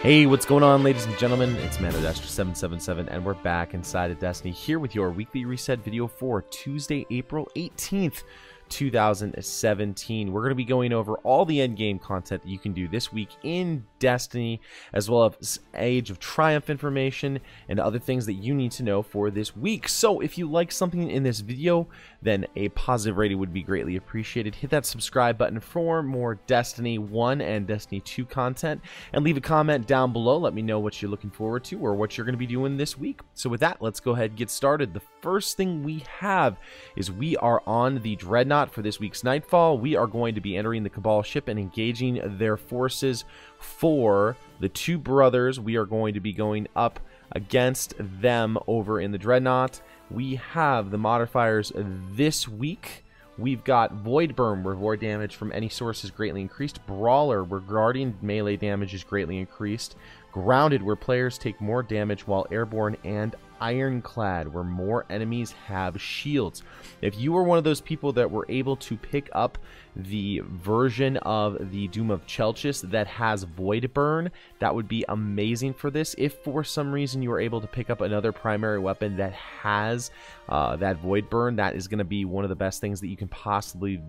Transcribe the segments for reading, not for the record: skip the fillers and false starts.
Hey, what's going on, ladies and gentlemen? It's Mano 777, and we're back inside of Destiny here with your weekly reset video for Tuesday, April 18th, 2017. We're going to be going over all the endgame content that you can do this week in Destiny, as well as Age of Triumph information and other things that you need to know for this week. So if you like something in this video, then a positive rating would be greatly appreciated. Hit that subscribe button for more Destiny 1 and Destiny 2 content, and leave a comment down below. Let me know what you're looking forward to or what you're going to be doing this week. So with that, let's go ahead and get started. The first thing we have is we are on the Dreadnought for this week's Nightfall. We are going to be entering the Cabal ship and engaging their forces for the two brothers. We are going to be going up against them over in the Dreadnought. We have the modifiers this week. We've got Void Burn, where void damage from any source is greatly increased. Brawler, where Guardian melee damage is greatly increased. Grounded, where players take more damage while airborne. And Ironclad, where more enemies have shields. If you were one of those people that were able to pick up the version of the Doom of Chelchis that has Void Burn, that would be amazing for this. If for some reason you were able to pick up another primary weapon that has that Void Burn, that is going to be one of the best things that you can possibly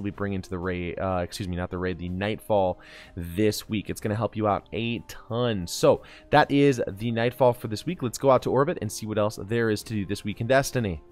bring into the raid. The Nightfall this week. It's going to help you out a ton. So that is the Nightfall for this week. Let's go out to orbit and see what else there is to do this week in Destiny.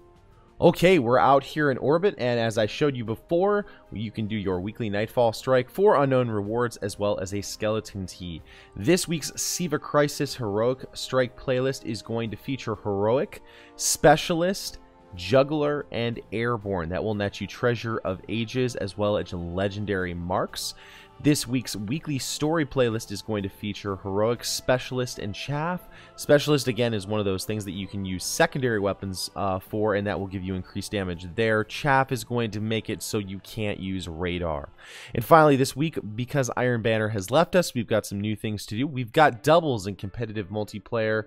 Okay, we're out here in orbit, and as I showed you before, you can do your weekly Nightfall strike for unknown rewards as well as a skeleton tea. This week's Siva Crisis Heroic Strike playlist is going to feature Heroic, Specialist, Juggler, and Airborne. That will net you Treasure of Ages as well as legendary marks. This week's weekly story playlist is going to feature Heroic, Specialist, and Chaff. Specialist, again, is one of those things that you can use secondary weapons for, and that will give you increased damage there. Chaff is going to make it so you can't use Radar. And finally, this week, because Iron Banner has left us, we've got some new things to do. We've got doubles in competitive multiplayer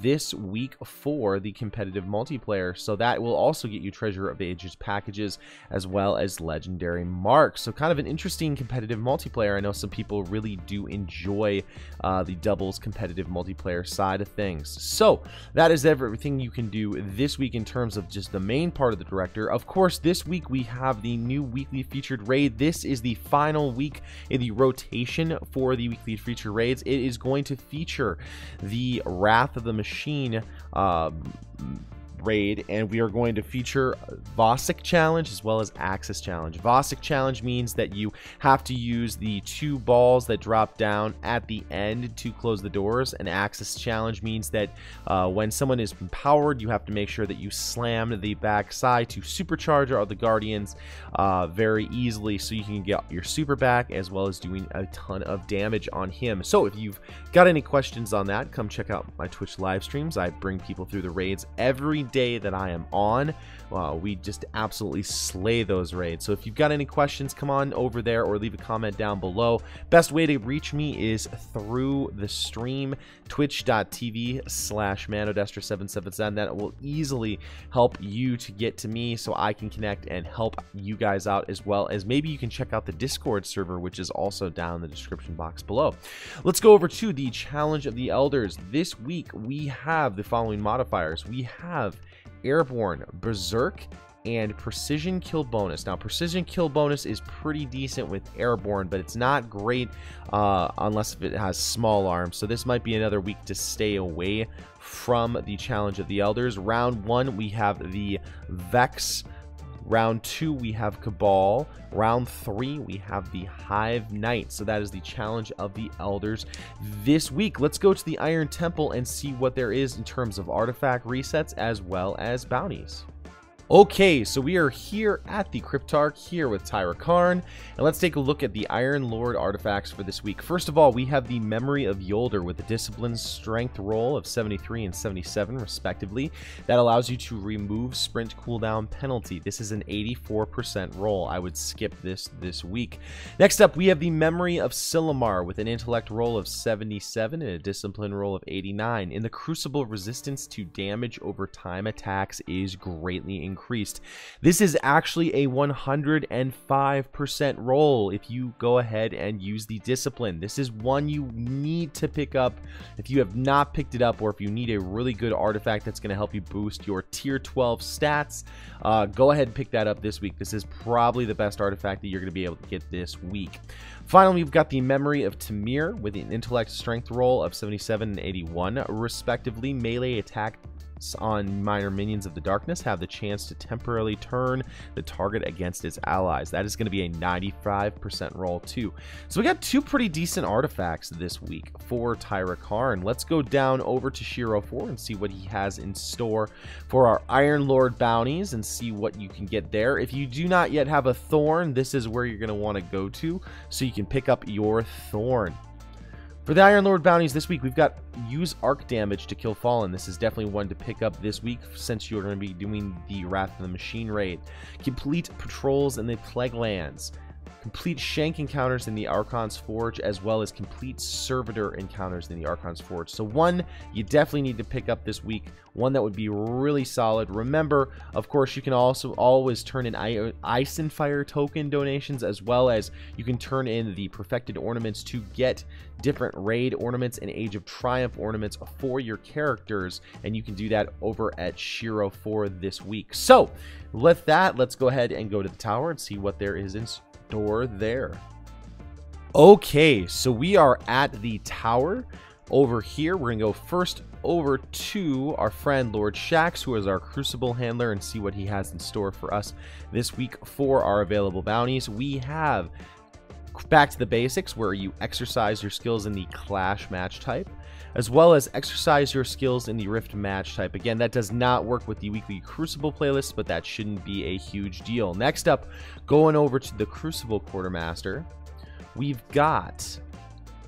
this week for the competitive multiplayer, so that will also get you Treasure of Ages packages as well as legendary marks. So kind of an interesting competitive multiplayer. I know some people really do enjoy the doubles competitive multiplayer side of things. So that is everything you can do this week in terms of just the main part of the director. Of course, this week we have the new weekly featured raid. This is the final week in the rotation for the weekly featured raids. It is going to feature the Wrath of the Machine raid, and we are going to feature Vosic Challenge as well as Axis Challenge. Vosic Challenge means that you have to use the two balls that drop down at the end to close the doors, and Axis Challenge means that when someone is empowered, you have to make sure that you slam the back side to supercharge all the Guardians very easily, so you can get your super back as well as doing a ton of damage on him. So if you've got any questions on that, come check out my Twitch live streams. I bring people through the raids every day that I am on. We just absolutely slay those raids. So if you've got any questions, come on over there or leave a comment down below. Best way to reach me is through the stream, twitch.tv/manodester777. That will easily help you to get to me so I can connect and help you guys out, as well as maybe you can check out the Discord server, which is also down in the description box below. Let's go over to the Challenge of the Elders. This week we have the following modifiers. We have Airborne, Berserk, and Precision Kill Bonus. Now, Precision Kill Bonus is pretty decent with Airborne, but it's not great unless if it has small arms. So this might be another week to stay away from the Challenge of the Elders. Round 1, we have the Vex. Round 2, we have Cabal. Round 3, we have the Hive Knight. So that is the Challenge of the Elders this week. Let's go to the Iron Temple and see what there is in terms of artifact resets as well as bounties. Okay, so we are here at the Cryptarch here with Tyra Karn, and let's take a look at the Iron Lord artifacts for this week. First of all, we have the Memory of Yolder with a Discipline Strength roll of 73 and 77 respectively. That allows you to remove sprint cooldown penalty. This is an 84% roll. I would skip this week. Next up, we have the Memory of Silumar with an Intellect roll of 77 and a Discipline roll of 89. In the Crucible, resistance to damage over time attacks is greatly increased. increased. This is actually a 105% roll if you go ahead and use the discipline. This is one you need to pick up if you have not picked it up, or if you need a really good artifact that's going to help you boost your tier 12 stats. Go ahead and pick that up this week. This is probably the best artifact that you're going to be able to get this week. Finally, we've got the Memory of Tamir with an intellect strength roll of 77 and 81 respectively. Melee attack on minor minions of the darkness have the chance to temporarily turn the target against its allies. That is going to be a 95% roll too. So we got two pretty decent artifacts this week for Tyra Karn. Let's go down over to Shiro 4 and see what he has in store for our Iron Lord bounties and see what you can get there. If you do not yet have a Thorn, this is where you're going to want to go to so you can pick up your Thorn. For the Iron Lord bounties this week, we've got use arc damage to kill Fallen. This is definitely one to pick up this week since you're going to be doing the Wrath of the Machine raid. Complete patrols in the Plague Lands. Complete Shank encounters in the Archon's Forge, as well as complete Servitor encounters in the Archon's Forge. So one you definitely need to pick up this week, one that would be really solid. Remember, of course, you can also always turn in Ice and Fire token donations, as well as you can turn in the Perfected Ornaments to get different raid ornaments and Age of Triumph ornaments for your characters, and you can do that over at Shiro 4 this week. So with that, let's go ahead and go to the tower and see what there is in store there. Okay, so we are at the tower over here. We're gonna go first over to our friend Lord Shax, who is our Crucible handler, and see what he has in store for us this week for our available bounties. We have Back to the Basics, where you exercise your skills in the Clash match type, as well as exercise your skills in the Rift match type. Again, that does not work with the weekly Crucible playlist, but that shouldn't be a huge deal. Next up, going over to the Crucible Quartermaster, we've got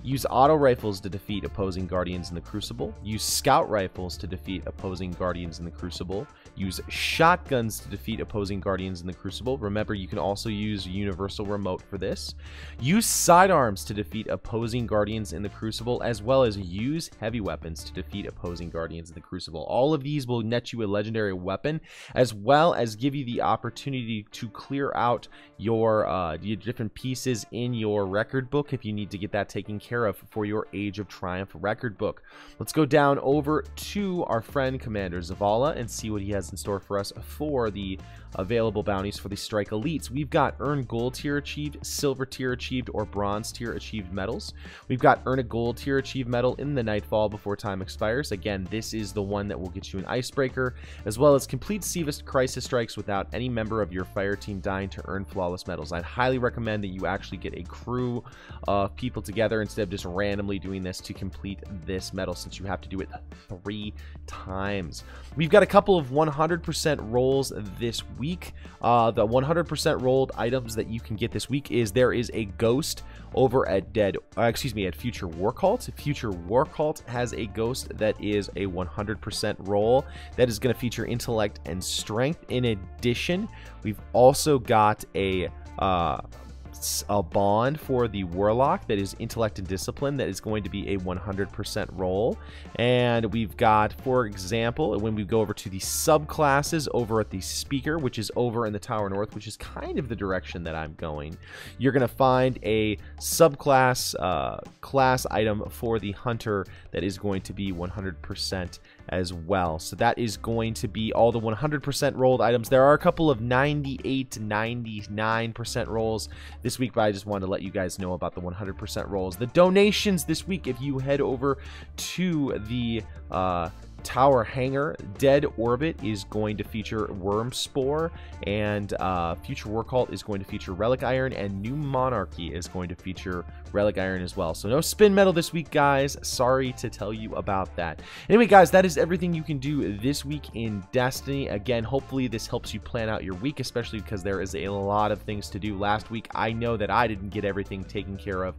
use auto rifles to defeat opposing guardians in the Crucible, use scout rifles to defeat opposing guardians in the Crucible, use shotguns to defeat opposing guardians in the Crucible. Remember, you can also use universal remote for this. Use sidearms to defeat opposing guardians in the Crucible, as well as use heavy weapons to defeat opposing guardians in the Crucible. All of these will net you a legendary weapon, as well as give you the opportunity to clear out your different pieces in your record book if you need to get that taken care of for your Age of Triumph record book. Let's go down over to our friend Commander Zavala and see what he has in store for us for the available bounties for the Strike Elites. We've got Earn Gold Tier Achieved, Silver Tier Achieved, or Bronze Tier Achieved medals. We've got Earn a Gold Tier Achieved medal in the Nightfall before time expires. Again, this is the one that will get you an Icebreaker, as well as complete Seavist Crisis Strikes without any member of your fire team dying to earn flawless medals. I'd highly recommend that you actually get a crew of people together instead of just randomly doing this to complete this medal, since you have to do it 3 times. We've got a couple of 100% rolls this week. The 100% rolled items that you can get this week is there is a ghost over at at Future War Cult. Future War Cult has a ghost that is a 100% roll that is going to feature intellect and strength. In addition, we've also got a bond for the Warlock that is intellect and discipline that is going to be a 100% roll. And we've got, for example, when we go over to the subclasses over at the Speaker, which is over in the Tower North, which is kind of the direction that I'm going, you're going to find a subclass class item for the Hunter that is going to be 100% as well. So that is going to be all the 100% rolled items. There are a couple of 98 to 99% rolls this week, but I just wanted to let you guys know about the 100% rolls. The donations this week, if you head over to the Tower Hangar, Dead Orbit is going to feature Worm Spore, and Future War Cult is going to feature Relic Iron, and New Monarchy is going to feature Relic Iron as well. So no spin medal this week, guys. Sorry to tell you about that. Anyway, guys, that is everything you can do this week in Destiny. Again, hopefully this helps you plan out your week, especially because there is a lot of things to do. Last week, I know that I didn't get everything taken care of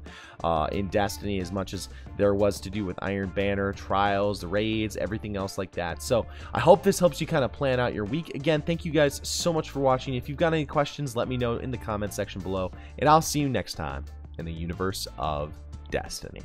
in Destiny as much as there was to do with Iron Banner, Trials, the raids, everything else like that. So I hope this helps you kind of plan out your week. Again, thank you guys so much for watching. If you've got any questions, let me know in the comment section below, and I'll see you next time in the universe of Destiny.